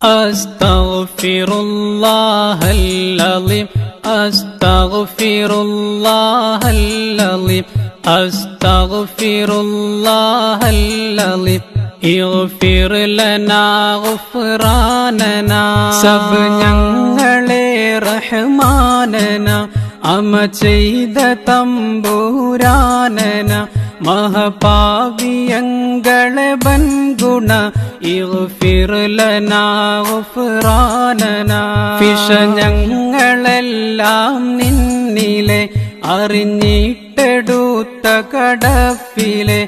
أستغفر الله العظيم أستغفر الله العظيم أستغفر الله العظيم اغفر لنا غفراننا sub ഞങ്ങളെ റഹ്മാനന അമ ചെയ്ത തമ്പുരാനന മഹപാവിയങ്ങളെ ബൻഗുണ ഇഗ്ഫിർ ലനാ ഗുഫ്റാനന ഫിഷ ഞങ്ങളെല്ലാം നിന്നിലെ അറിഞ്ഞിട്ടെടുത്ത കടപ്പിലെ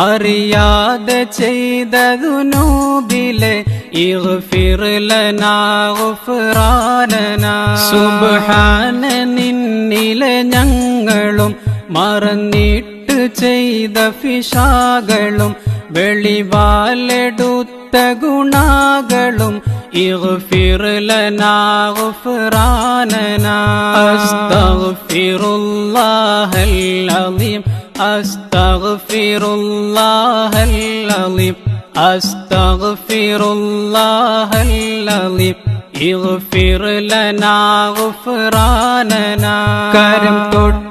അറിയാതെ ചെയ്തതു നൂബിലെ ഇഗ്ഫിർ ലനാ ഗുഫ്റാനന സുബ്ഹാന നിന്നിലെ ഞങ്ങളും മറന്നിട്ട് ചെയ്ത ഫിഷാകളും വെളിവാലെടുത്ത ഗുണാകളും ഇഗ്ഫിർ ലനാ ഗുഫ്റാനന അസ്തഗ്ഫിറുല്ലാഹൽ അലീം അസ്തഗ്ഫിറുല്ലാഹൽ അലീം അസ്തഗ്ഫിറുല്ലാഹൽ അലീം ഇഗ്ഫിർ ലനാ ഗുഫ്റാനന കരം തൊട്ട്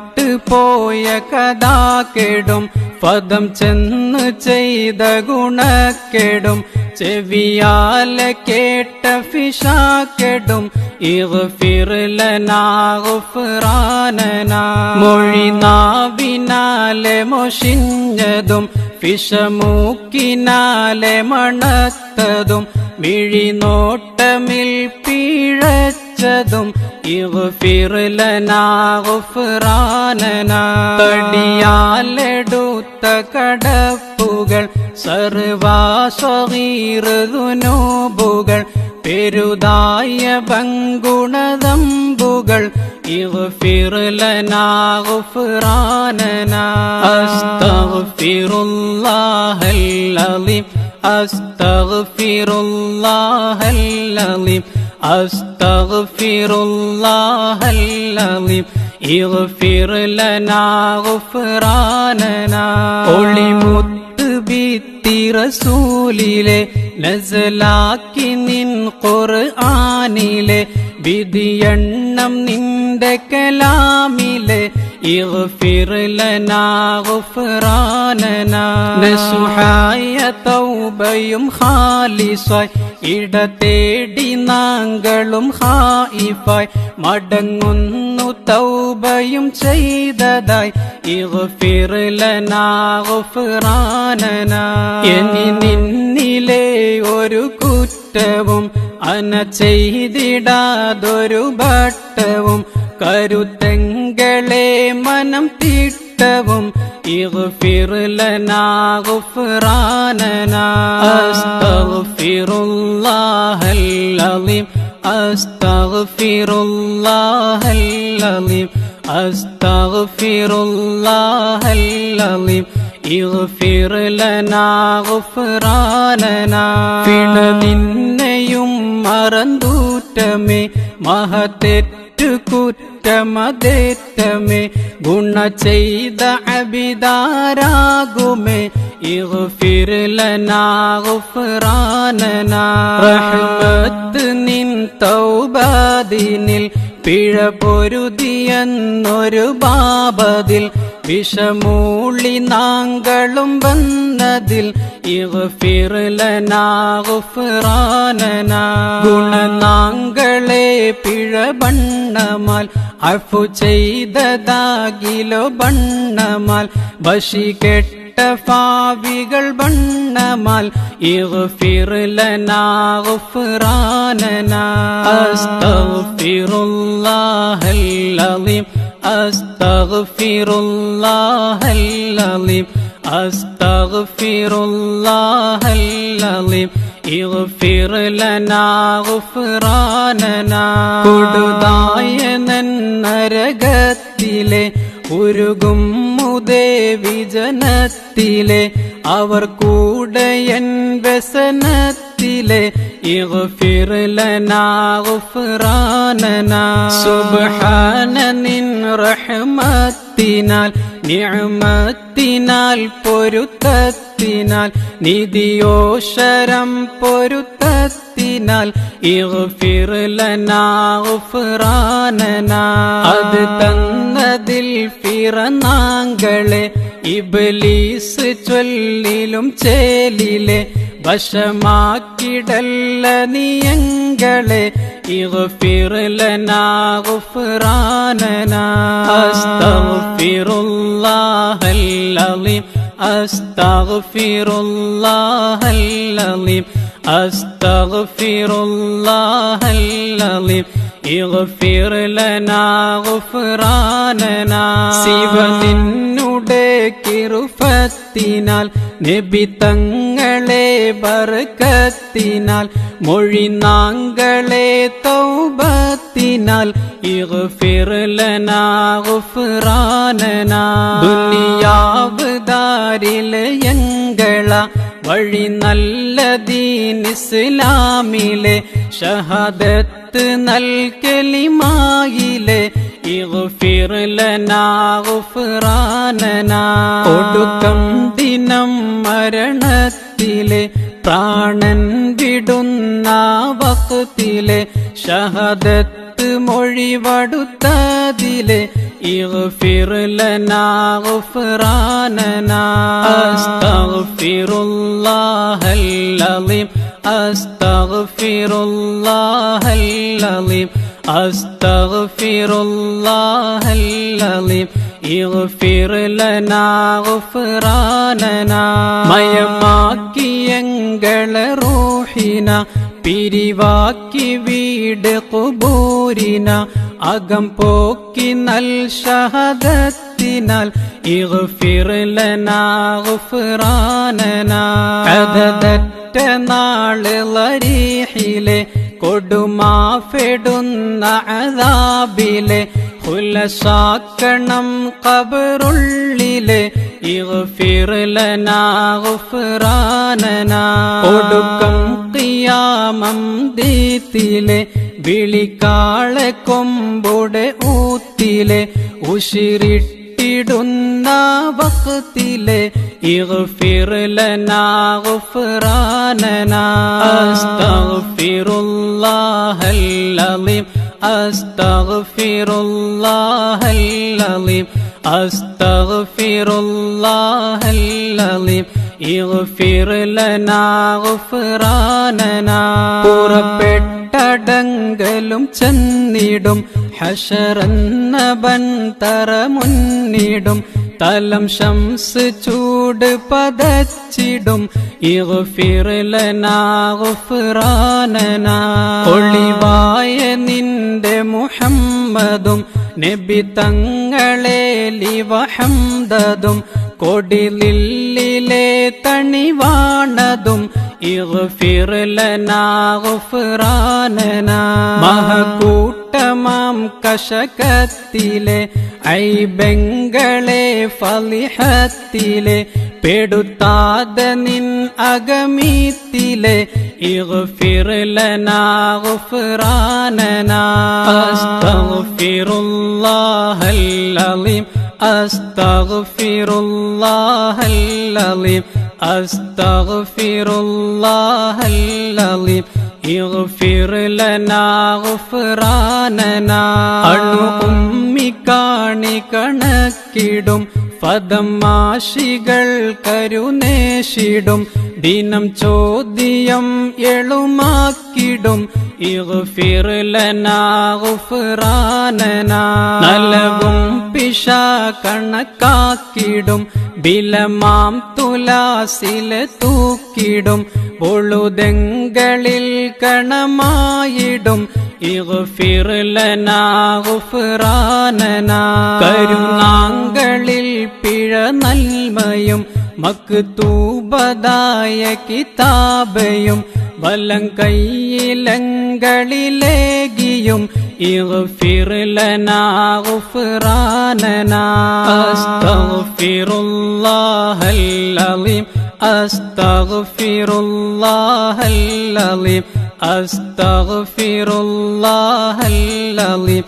പോയ കഥാ കെടും പദം ചെന്ന് ചെയ്ത ഗുണക്കെടും ചെവിയാലെ കേട്ട ഫിഷാക്കെടും ഇഗ്ഫിർ ലനാ ഗുഫ്റാനന മൊഴി നാവിനാലെ മൊഷിഞ്ഞതും ഫിഷമൂക്കിനാലെ മണത്തതും മിഴിനോട്ടമിൽ പിഴച്ചതും ഇഗ്ഫിർ ലനാ ഗുഫ്റാനന തടിയാലെടുത്ത കടപ്പുകൾ സർവാസ്വഗീർ ദുനൂബുകൾ പെരുതായ ബങ്കുണദമ്പുകൾ ഇഗ്ഫിർ ലനാ ഗുഫ്റാനന അസ്തഗ്ഫിറുല്ലാഹൽ അലീം അസ്തഗ്ഫിറുല്ലാഹൽ അലീം അസ്തഗ്ഫിറുല്ലാഹൽ അലീം ഇഗ്ഫിർ ലനാ ഗുഫ്റാനന ഒളിമുത്ത് ബിത്തി റസൂലിലെ നസലാക്കി നിൻ ഖുർആനിലെ വിധിയെണ്ണം നിന്റെ കലാമിലെ ഇഗ്ഫിർ ലനാ ഗുഫ്റാനന നസുഹായ തൗബയും ഖാലിസായി ഇടതേടി നാങ്കളും ഹായിഫായി മടങ്ങുന്നു തൗബയും ചെയ്തതായി ഇഗ്ഫിർ ലനാ ഗുഫ്റാനന ഇനി നിന്നിലെ ഒരു കുറ്റവും അന ചെയ്തിടാതൊരു ഭട്ടവും കരുത്തെങ്കളെ മനം തിട്ടവും ഇഗ്ഫിർ ലനാ ഗുഫ്റാനന അസ്തഗ്ഫിറുല്ലാഹൽ അലീം അസ്തഗ്ഫിറുല്ലാഹൽ അലീം അസ്തഗ്ഫിറുല്ലാഹൽ അലീം ഇഗ്ഫിർ ലനാ ഗുഫ്റാനന പിണ നിന്നെയും മറന്തൂറ്റമേ മഹത്തെറ്റു കുറ്റമതേറ്റമേ ഗുണ ചെയ്ത അബിദാരാകുമേ ഇഗ്ഫിർ ലനാ ഗുഫ്റാനന റഹ്മത്ത് നിൻ തൗബാദിനിൽ പിഴ പൊരുതിയെന്നൊരു ബാബതിൽ വിഷമൂളി നാങ്കളും വന്നതിൽ ഇഗ്ഫിർ ലനാ ഗുഫ്റാനന ഗുണനാങ്കളെ പിഴ ബണ്ണമാൽ അഫു ചെയ്തതാകിലോ ബണ്ണമാൽ വശി കെട്ട ഫാവികൾ ബണ്ണമാൽ ഇഗ്ഫിർ ലനാ ഗുഫ്റാനന അസ്തഗ്ഫിറുല്ലാഹൽ അലീം അസ്തഗ്ഫിറുല്ലാഹൽ അലീം അസ്തഗ്ഫിറുല്ലാഹൽ അലീം ഇഗ്ഫിർ ലനാ ഗുഫ്റാനന കൊടുതായ നരകത്തിലെ ഉരുകും മുദേവി ജനത്തിലെ അവർ കൂടെ എൻ വ്യസനത്തിലെ اغفر لنا غفراننا സുബ്ഹാന നിൻ റഹ്മത്തിനാൽ നിഅമത്തിനാൽ പൊരുത്തത്തിനാൽ നിധിയോശരം പൊരുത്തത്തിനാൽ ഇഗ്ഫിർ ലനാ ഗുഫ്റാനനാ അത് തന്നതിൽ ഫിറനാങ്കളെ ഇബ്ലീസ് ചൊല്ലിലും ചേലിലെ വശമാക്കിടല്ല നീയങ്ങളെ ഇഗ്ഫിർ ലനാ ഗുഫ്റാനനാ അസ്തഗ്ഫിറുല്ലാഹൽ അലീം അസ്തഗ്ഫിറുല്ലാഹൽ അലീം അസ്തഗ്ഫിറുല്ലാഹൽ അലീം ഇഗ്ഫിർ ലനാ ഗുഫ്റാനനാ ശിവ നിന്നുടെ കിറുഫത്തിനാൽ നബി തങ്ങളെ ബർക്കത്തിനാൽ മൊഴിനാങ്കളെ തൗബത്തിനാൽ ഇഗ്ഫിർ ലനാ ഗുഫ്റാനനാ ദുനിയാവ് ദാരിലെ യങ്കള വഴി നല്ല ദീൻ ഇസ്ലാമിലെ ഷഹാദത്ത് നൽ കലിമായിലെ ഇഗ്ഫിർ ലനാ ഗുഫ്റാനനാ ഒടുക്കം ദിനം മരണത്തിലെ പ്രാണൻ വിടുന്ന വഖ്തിലെ ഷഹാദത്ത് മൊഴിവടുത്തതിലെ ഇഗ്ഫിർ ലനാ ഗുഫ്റാനനാ അസ്തഗ്ഫിറുല്ലാഹൽ അലീം അസ്തഗ്ഫിറുല്ലാഹൽ അലീം അസ്തഗ്ഫിറുല്ലാഹൽ അലീം ഇഗ്ഫിർ ലനാ ഗുഫ്റാനനാ മയമാക്കിയങ്ങളെ റൂഹിന പിരിവാക്കി വീട് ഖുബൂരിന അകം പോക്കി നൽ ഷഹദത്തിനാൽ ഇഗ്ഫിർ ലനാ ഗുഫ്റാനനാ അദദറ്റ നാള് ലരീഹിലെ കൊടുമാഫെടുന്ന അദാബിലെ ഖുലസാക്കണം ഖബറുള്ളിലെ ഇഗ്ഫിർ ലനാ ഗുഫ്റാനനാ ഒടുക്കം ഖിയാമം ദീത്തിലെ വിളിക്കാളെ കൊമ്പുടെ ഊത്തിലെ ഉശിരിട്ടിടുന്ന വഖ്തിലെ ഇഗ്ഫിർ ലനാ ഗുഫ്റാനനാ അസ്തഗ്ഫിറുല്ലാഹൽ അലീം അസ്തഗ്ഫിറുല്ലാഹൽ അലീം അസ്തഗ്ഫിറുല്ലാഹൽ അലീം ഇഗ്ഫിർ ലനാ ഗുഫ്റാനനാ പുറപ്പെട്ടടങ്കലും ചെന്നിടും ഹശറന്ന ബൻതറ മുന്നിടും തലം ശംസ് ചൂട് പതച്ചിടും ഇഗ്ഫിർ ലനാ ഗുഫ്റാനനാ ഒളിവായ നിന്റെ മുഹമ്മദും നബി തങ്ങളെ ലിവഹംദതും കൊടിലില്ലിലെ തണിവാണതും ഇഗ്ഫിർ ലനാ ഗുഫ്റാനനാ മഹകൂട്ടമാം കശകത്തിലെ ഐബെങ്കളെ ഫളിഹത്തിലെ പെടുത്താതെ നിൻ അഗമീത്തിലെ ഇഗ്ഫിർ ലനാ ഗുഫ്റാനനാ അസ്തഗ്ഫിറുല്ലാഹൽ അലീം അസ്തഗ്ഫിറുല്ലാഹൽ അലീം അസ്തഗ്ഫിറുല്ലാഹൽ അലീം ഇഗ്ഫിർ ലനാ ഗുഫ്റാനനാ അണു ഉമ്മിക്കാണി കണക്കിടും പദമാശികൾ കരുനേഷിടും ദിനം ചോദ്യം എളുമാക്കിടും ഇഗ്ഫിർ ലനാ ഗുഫ്റാനനാ നലവും പിശ കണക്കാക്കിടും ബിലമാം തുലാസിലെ തൂക്കിടും പൊളുതെങ്കളിൽ കണമായിടും ഇഗ്ഫിർ ലനാ ഗുഫ്റാനനാ കരുണാങ്കളിൽ പിഴ നന്മയും മക്തൂബതായ കിതാബയും വലം കൈയിലങ്കളിലേകിയും ഇഗ്ഫിർ ലനാ ഗുഫ്റാനനാ അസ്തഗ്ഫിറുല്ലാഹൽ അലീം അസ്തഗ്ഫിറുല്ലാഹൽ അലീം അസ്തഗ്ഫിറുല്ലാഹൽ-അളീം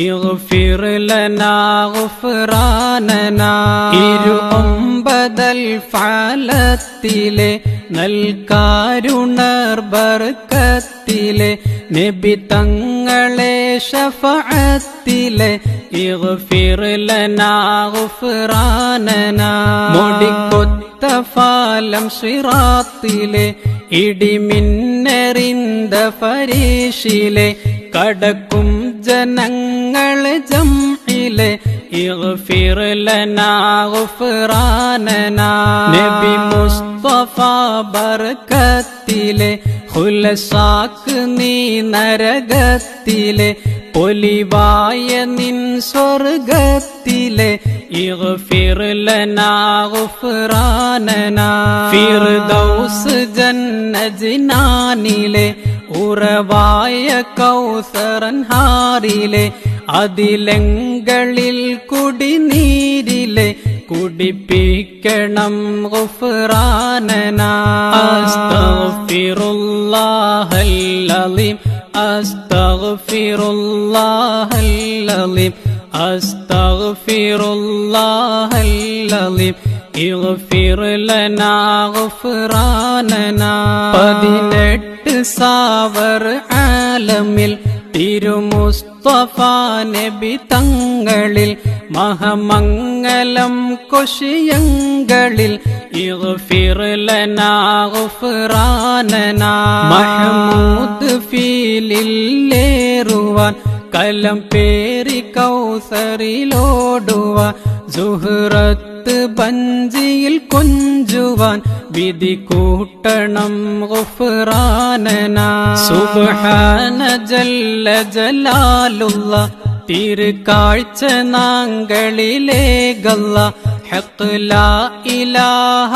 ഇഗ്ഫിർ ലനാ ഗുഫ്റാനനാ. 29 ഫഅലത്തിലെ നൽകാരുണർ ബർക്കത്തിലെ നബി തങ്ങളെ ശഫഅത്തിലെ ഇഗ്ഫിർ ലനാ ഗുഫ്റാനനാ. മുടിക്കൊത്ത ഫാലം സിറാത്തിലെ ഇടിമിന്നറിന്ത ഫരീഷിലെ കടക്കും ജനങ്ങൾ ജംഇലെ ഇഗ്ഫിർ ലനാ ഗുഫ്റാനനാ. നബി മുസ്തഫ ബർക്കത്തിലെ ഖുലസാക്ക് നീ നരകത്തിലെ പൊലിവായ നിൻ സ്വർഗത്തിലെ ഇഗ്ഫിർ ലനാ ഗുഫ്റാനനാ. ഫിർദൗസ് ജന്നജിനാനിലെ ഉറവായ കൗസറൻഹാറിലെ അതിലങ്ങളിൽ കുടിനീരിലെ കുടിപ്പിക്കണം ഗുഫ്റാനനാ. അസ്തഗ്ഫിറുല്ലാഹൽ-അളീം അസ്തഗ്ഫിറുല്ലാഹൽ-അളീം അസ്തഗ്ഫിറുല്ലാഹൽ-അളീം ഇഗ്ഫിർ ലനാ ഗുഫ്റാനനാ. 18 സാവർ ആലമിൽ തിരുമുസ്തഫ നബി തങ്ങളിൽ മഹമംഗലം കൊശിയങ്ങളിൽ ഇഗ്ഫിർ ലനാ ഗുഫ്റാനനാ. മഹ്മൂദ് ഫീലില്ലേറുവാൻ കലം പേരി കൗസറിലോടുവാൻ സുഹ്റത്ത് ബഞ്ചിയിൽ കൊഞ്ചുവാൻ വിധി കൂട്ടണം ഗുഫ്റാനനാ. സുബ്ഹാന ജല്ല ജലാലുള്ള തിരുക്കാഴ്ച നാങ്കളിലേകല്ല ഹഖ് ലാ ഇലാഹ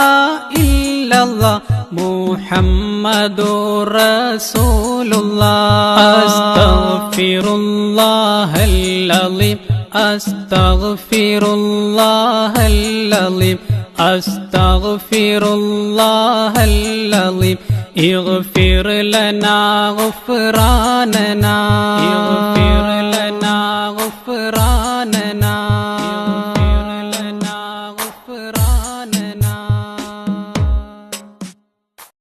ഇല്ലല്ലാഹ് മുഹമ്മദുർ റസൂലുള്ളാഹ്. അസ്തഗ്ഫിറുല്ലാഹൽ-അളീം അസ്തഗ്ഫിറുല്ലാഹൽ-അളീം അസ്തഗ്ഫിറുല്ലാഹൽ-അളീം ഇഗ്ഫിർ ലനാ ഗുഫ്റാനനാ. ഇഗ്ഫിർ ലനാ